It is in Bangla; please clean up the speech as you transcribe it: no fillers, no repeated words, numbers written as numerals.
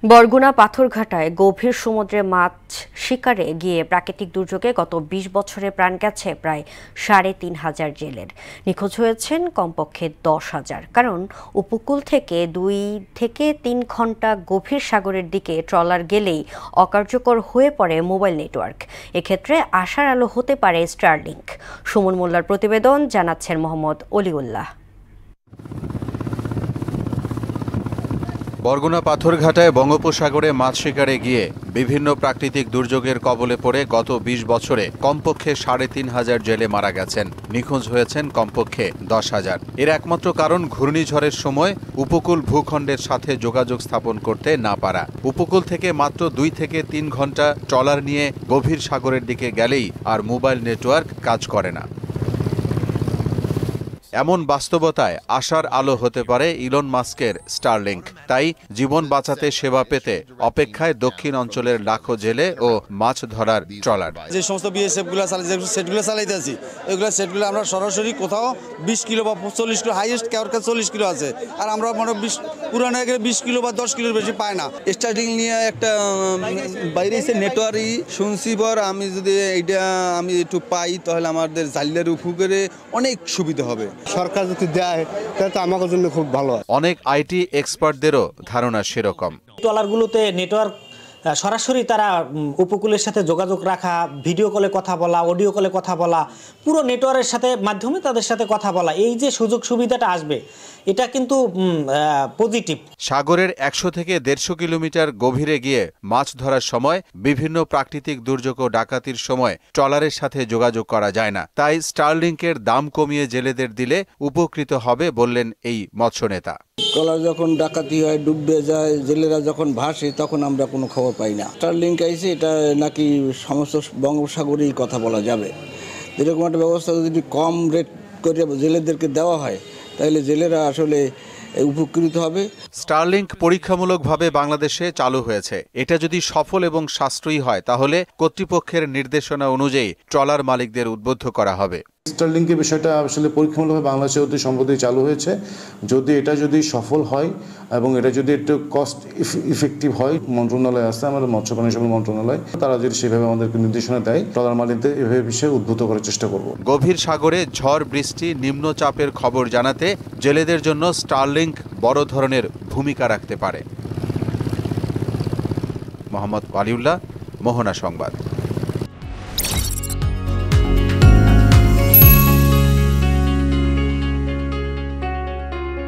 বরগুনা পাথরঘাটায় গভীর সমুদ্রে মাছ শিকারে গিয়ে প্রাকৃতিক দুর্যোগে গত ২০ বছরে প্রাণ গেছে প্রায় ৩,৫০০ জেলের। নিখোঁজ হয়েছেন কমপক্ষে ১০,০০০। কারণ উপকূল থেকে ২ থেকে ৩ ঘন্টা গভীর সাগরের দিকে ট্রলার গেলেই অকার্যকর হয়ে পড়ে মোবাইল নেটওয়ার্ক। এক্ষেত্রে আশার আলো হতে পারে স্টারলিংক। সুমন মোল্লার প্রতিবেদন, জানাচ্ছেন মোহাম্মদ অলিউল্লাহ। বরগুনা পাথরঘাটায় বঙ্গোপসাগরে মাছ শিকারে গিয়ে বিভিন্ন প্রাকৃতিক দুর্যোগের কবলে পড়ে গত ২০ বছরে কমপক্ষে ৩,৫০০ জেলে মারা গেছেন। নিখোঁজ হয়েছেন কমপক্ষে ১০,০০০। এর একমাত্র কারণ ঘূর্ণিঝড়ের সময় উপকূল ভূখণ্ডের সাথে যোগাযোগ স্থাপন করতে না পারা। উপকূল থেকে মাত্র ২ থেকে ৩ ঘন্টা ট্রলার নিয়ে গভীর সাগরের দিকে গেলেই আর মোবাইল নেটওয়ার্ক কাজ করে না। এমন বাস্তবতায় আশার আলো হতে পারে ইলন মাস্কের স্টারলিংক। তাই জীবন বাঁচাতে সেবা পেতে অপেক্ষায় দক্ষিণ অঞ্চলের লাখো জেলে ও মাছ ধরার ট্রলার। যে সমস্ত বিএসএফগুলো সেটগুলো চালাইতেছি, এগুলো সেটগুলো আমরা সরাসরি কোথাও ২০ কিলো বা ৪০ কিলো, হাইয়েস্ট কারোর কাছে ৪০ কিলো আছে, আর আমরা মনে ২০ পুরানো ২০ কিলো বা ১০ কিলোর বেশি পায় না। স্টার্লিং নিয়ে একটা বাইরে এসে নেটওয়ার্কই শুনছি, পর আমি যদি এইটা আমি একটু পাই তাহলে আমাদের জালিয়ার উপকারে অনেক সুবিধা হবে। সরকার যদি দেয় তাহলে তো আমাদের জন্য খুব ভালো। অনেক আইটি এক্সপার্টদেরও ধারণা সেরকম। ট্রলারগুলোতে নেটওয়ার্ক সরাসরি তারা উপকূলের সাথে যোগাযোগ রাখা, ভিডিও কলে কথা বলা, অডিও কলে কথা বলা, পুরো নেটওয়ার্কের সাথে মাধ্যমে তাদের সাথে কথা বলা, এই যে সুযোগ সুবিধাটা আসবে এটা কিন্তু পজিটিভ। সাগরের ১০০ থেকে ১৫০ কিলোমিটার গভীরে গিয়ে মাছ ধরার সময় বিভিন্ন প্রাকৃতিক দুর্যোগ ও ডাকাতির সময় ট্রলারের সাথে যোগাযোগ করা যায় না। তাই স্টারলিংকের দাম কমিয়ে জেলেদের দিলে উপকৃত হবে বললেন এই মৎস্যনেতা। ট্রলার যখন ডাকাতি হয়, ডুবে যায়, জেলেরা যখন ভাসে, তখন আমরা কোনো খবর পাই না। স্টারলিংক আইসে, এটা নাকি সমস্ত বঙ্গোপসাগরেই কথা বলা যাবে। এরকম একটা ব্যবস্থা যদি কম রেট করে জেলেদেরকে দেওয়া হয় তাহলে জেলেরা আসলে উপকৃত হবে। স্টারলিংক পরীক্ষামূলকভাবে বাংলাদেশে চালু হয়েছে। এটা যদি সফল এবং সাশ্রয়ী হয় তাহলে কর্তৃপক্ষের নির্দেশনা অনুযায়ী ট্রলার মালিকদের উদ্বুদ্ধ করা হবে। স্টারলিংকের বিষয়টা আসলে পরীক্ষামূলকভাবে বাংলাদেশে অতি সম্প্রতি চালু হয়েছে। এটা যদি সফল হয় এবং এটা যদি একটু কস্ট ইফেক্টিভ হয়, মন্ত্রণালয় আছে আমাদের মৎস্য প্রাণী সম্পদ মন্ত্রণালয়, তারা যদি সেভাবে আমাদেরকে নির্দেশনা দেয়, ট্রলার মালিকদের এভাবে বিষয়ে উদ্বুদ্ধ করার চেষ্টা করব। গভীর সাগরে ঝড়, বৃষ্টি, নিম্নচাপের খবর জানাতে জেলেদের জন্য স্টারলিংক বড় ধরনের ভূমিকা রাখতে পারে। মোহাম্মদ ওয়ালিউল্লাহ, মোহনা সংবাদ।